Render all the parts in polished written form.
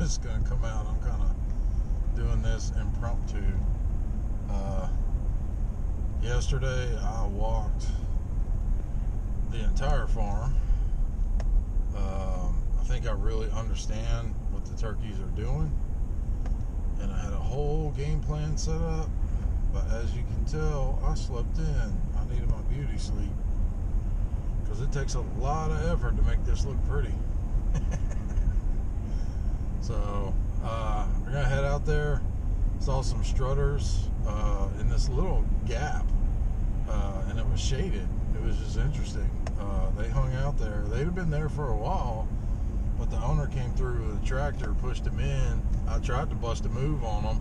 just gonna come out. I'm kind of doing this impromptu. Yesterday I walked the entire farm. I think I really understand what the turkeys are doing, and I had a whole game plan set up, but as you can tell, I slept in. I needed my beauty sleep because it takes a lot of effort to make this look pretty. So we're gonna head out there. Saw some strutters in this little gap, and it was shaded. It was just interesting. They hung out there. They'd have been there for a while, but the owner came through with a tractor, pushed them in. I tried to bust a move on them,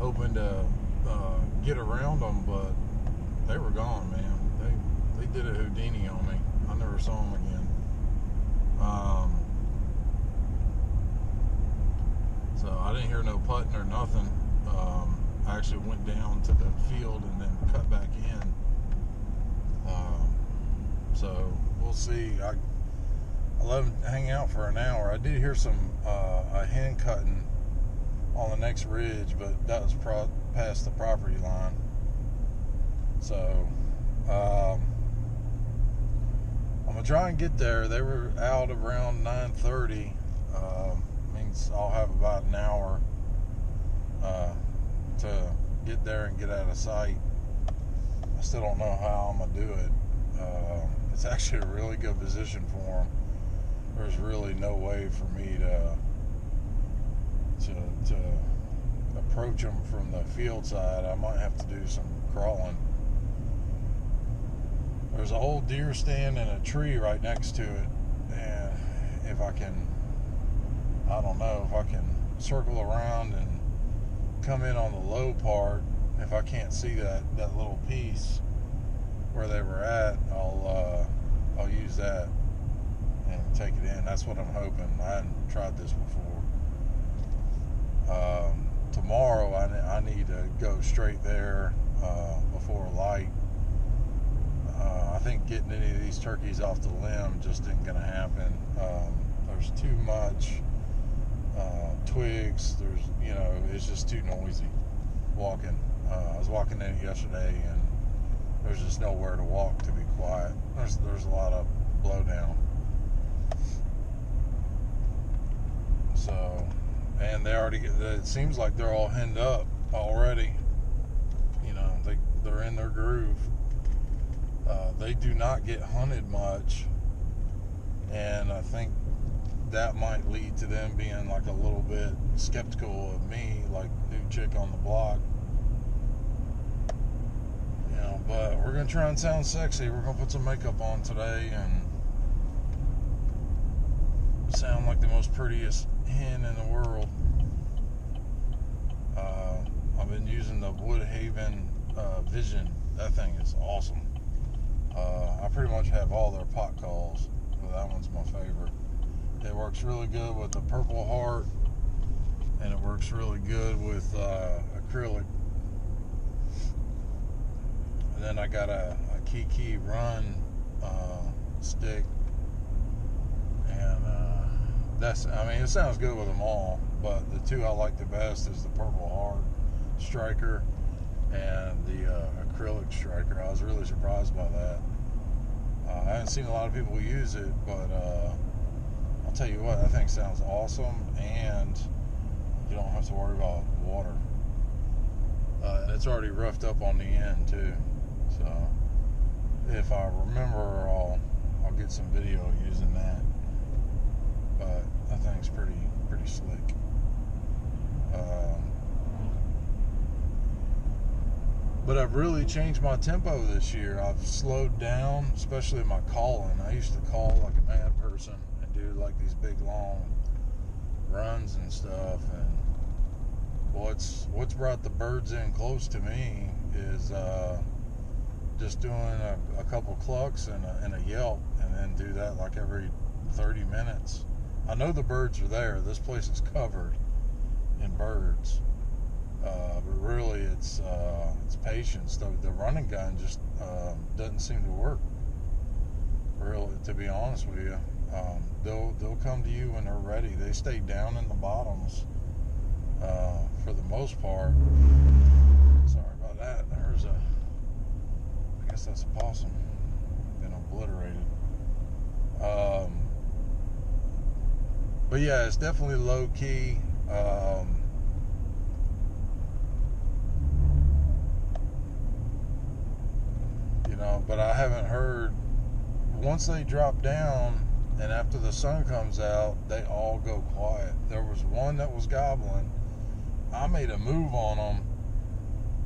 hoping to get around them, but they were gone, man. They did a Houdini on me. I never saw them again. So I didn't hear no putting or nothing. I actually went down to the field and then cut back in. So we'll see. I let them hang out for an hour. I did hear some a hen cutting on the next ridge, but that was past the property line. So I'm gonna try and get there. They were out around 9:30. Means I'll have about an hour to get there and get out of sight. I still don't know how I'm gonna do it. It's actually a really good position for them. There's really no way for me to approach them from the field side. I might have to do some crawling. There's an old deer stand and a tree right next to it, and if I can, I don't know if I can circle around and come in on the low part. If I can't see that little piece where they were at, I'll use that and take it in. That's what I'm hoping. I hadn't tried this before. Tomorrow I need to go straight there before light. I think getting any of these turkeys off the limb just isn't going to happen. There's too much twigs. It's just too noisy walking. I was walking in yesterday and there's just nowhere to walk to be quiet. There's a lot of blowdown. So, and it seems like they're all henned up already. They're in their groove. They do not get hunted much, and I think that might lead to them being like a little bit skeptical of me, like new chick on the block. But we're gonna try and sound sexy. We're gonna put some makeup on today and sound like the most prettiest hen in the world. I've been using the Woodhaven Vision. That thing is awesome. I pretty much have all their pot calls, but that one's my favorite. It works really good with the Purple Heart, and it works really good with acrylic. And then I got a Kiki Run stick, and it sounds good with them all, but the two I like the best is the Purple Heart striker and the acrylic striker. I was really surprised by that. I haven't seen a lot of people use it, but I'll tell you what, that thing sounds awesome, and you don't have to worry about water. And it's already roughed up on the end too. So if I remember, I'll get some video using that. But that thing's pretty slick. But I've really changed my tempo this year. I've slowed down, especially my calling. I used to call like a mad person and do like these big long runs and stuff. And what's brought the birds in close to me is just doing a couple clucks and a yelp, and then do that like every 30 minutes. I know the birds are there. This place is covered in birds. But really it's patience. The running gun just doesn't seem to work, really, to be honest with you. They'll come to you when they're ready. They stay down in the bottoms for the most part. Sorry about that. I guess that's a possum. Been obliterated. But yeah, it's definitely low key. But I haven't heard. Once they drop down and after the sun comes out, they all go quiet. There was one that was gobbling. I made a move on him,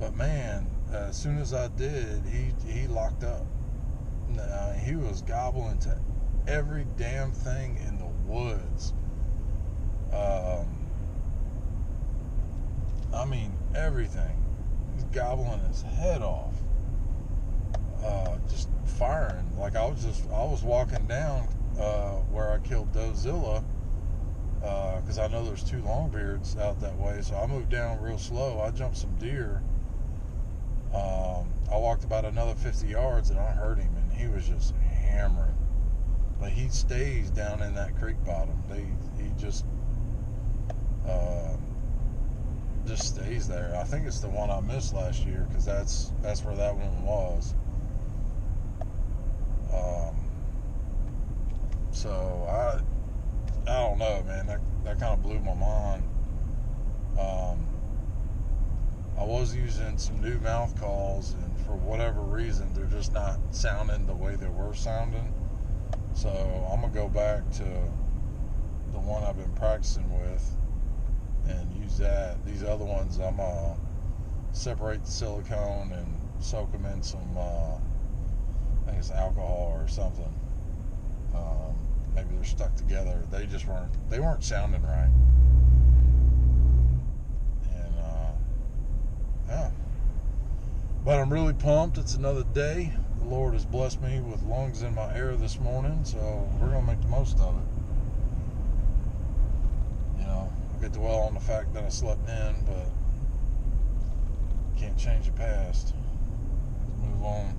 but man, as soon as I did, he locked up. He was gobbling to every damn thing in the woods. I mean, everything. He's gobbling his head off. Just firing. Like I was walking down where I killed Dozilla because I know there's 2 longbeards out that way, so I moved down real slow. I jumped some deer. I walked about another 50 yards and I heard him, and he was just hammering. But he stays down in that creek bottom. He just stays there. I think it's the one I missed last year because that's where that one was. So I don't know, man. That kind of blew my mind. I was using some new mouth calls, and for whatever reason, they're just not sounding the way they were sounding. So I'm gonna go back to the one I've been practicing with and use that. These other ones, I'm gonna separate the silicone and soak them in some, I think it's alcohol or something. Maybe they're stuck together. They weren't sounding right. And yeah. But I'm really pumped. It's another day. The Lord has blessed me with lungs in my air this morning, so we're gonna make the most of it. I get to dwell on the fact that I slept in, but can't change the past. Let's move on.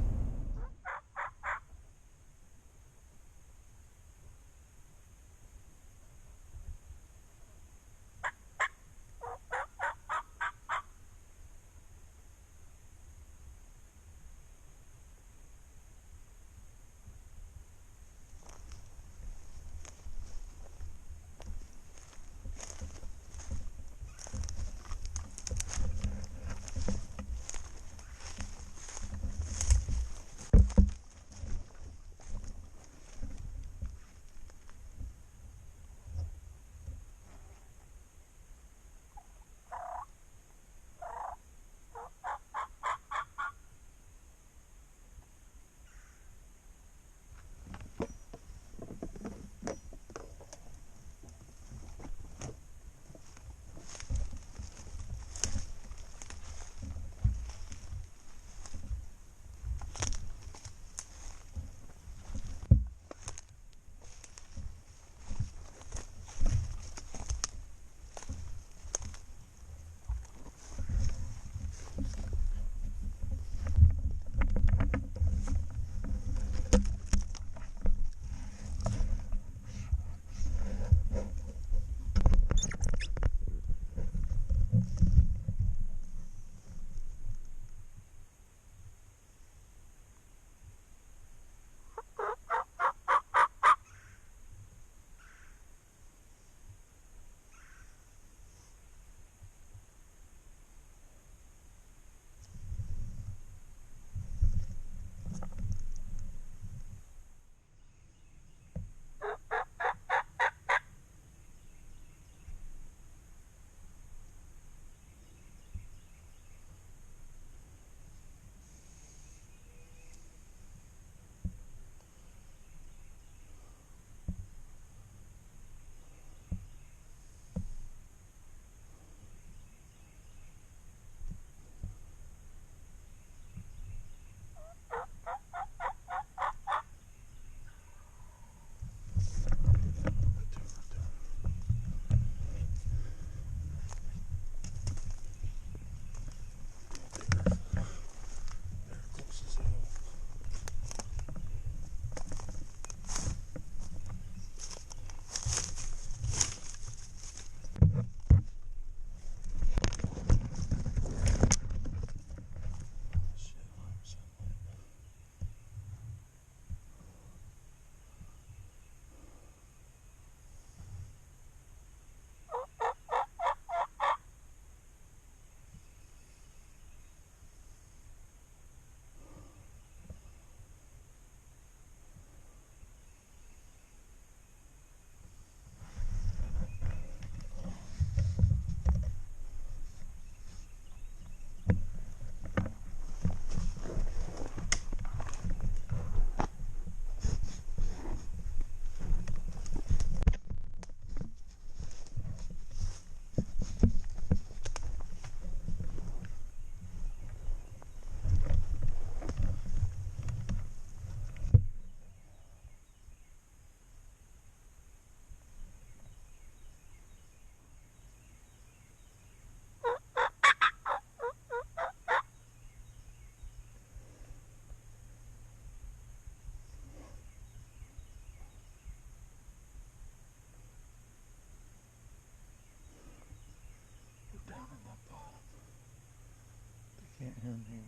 hearing me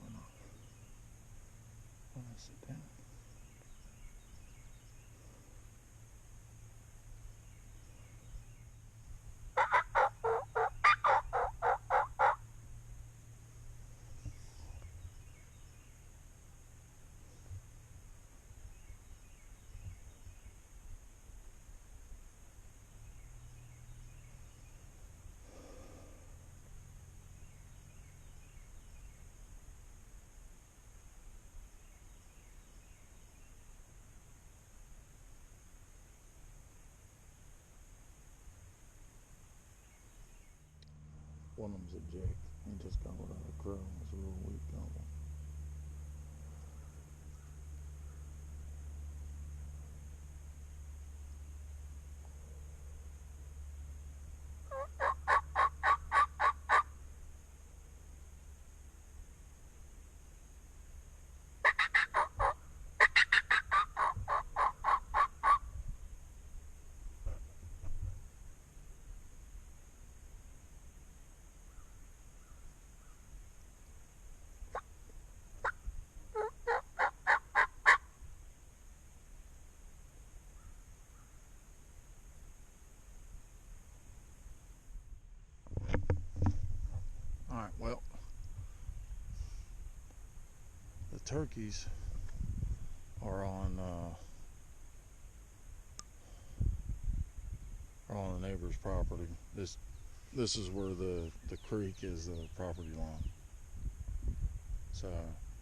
when I sit down. One of them's a jake. He just gobbled out a crow. It's a real weak gobble. Alright, well, the turkeys are on the neighbor's property. This is where the creek is, the property line. So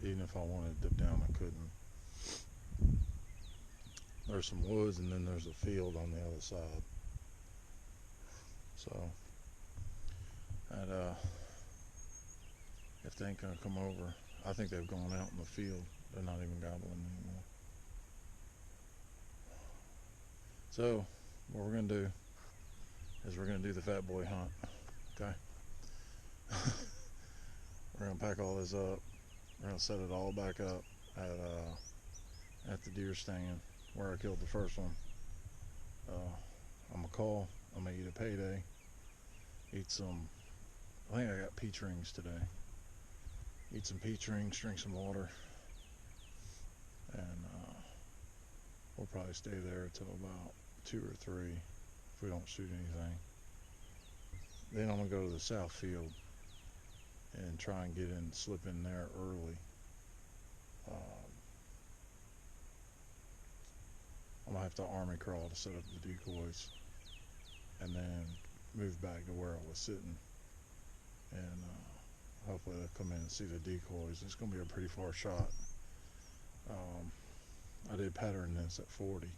even if I wanted to dip down, I couldn't. There's some woods and then there's a field on the other side. So if they ain't gonna come over, I think they've gone out in the field. They're not even gobbling anymore. So what we're gonna do is we're gonna do the fat boy hunt. Okay. We're gonna pack all this up. We're gonna set it all back up at the deer stand where I killed the first one. I'm gonna call. I'm gonna eat a payday. Eat some. I think I got peach rings today. Eat some peach rings, drink some water, and we'll probably stay there till about 2 or 3 if we don't shoot anything. Then I'm gonna go to the south field and try and slip in there early. I'm gonna have to army crawl to set up the decoys, and then move back to where I was sitting, and hopefully they'll come in and see the decoys. It's gonna be a pretty far shot. I did pattern this at 40,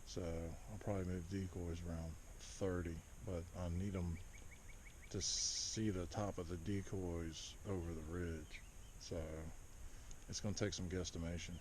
so I'll probably move decoys around 30, but I need them to see the top of the decoys over the ridge, so it's gonna take some guesstimation.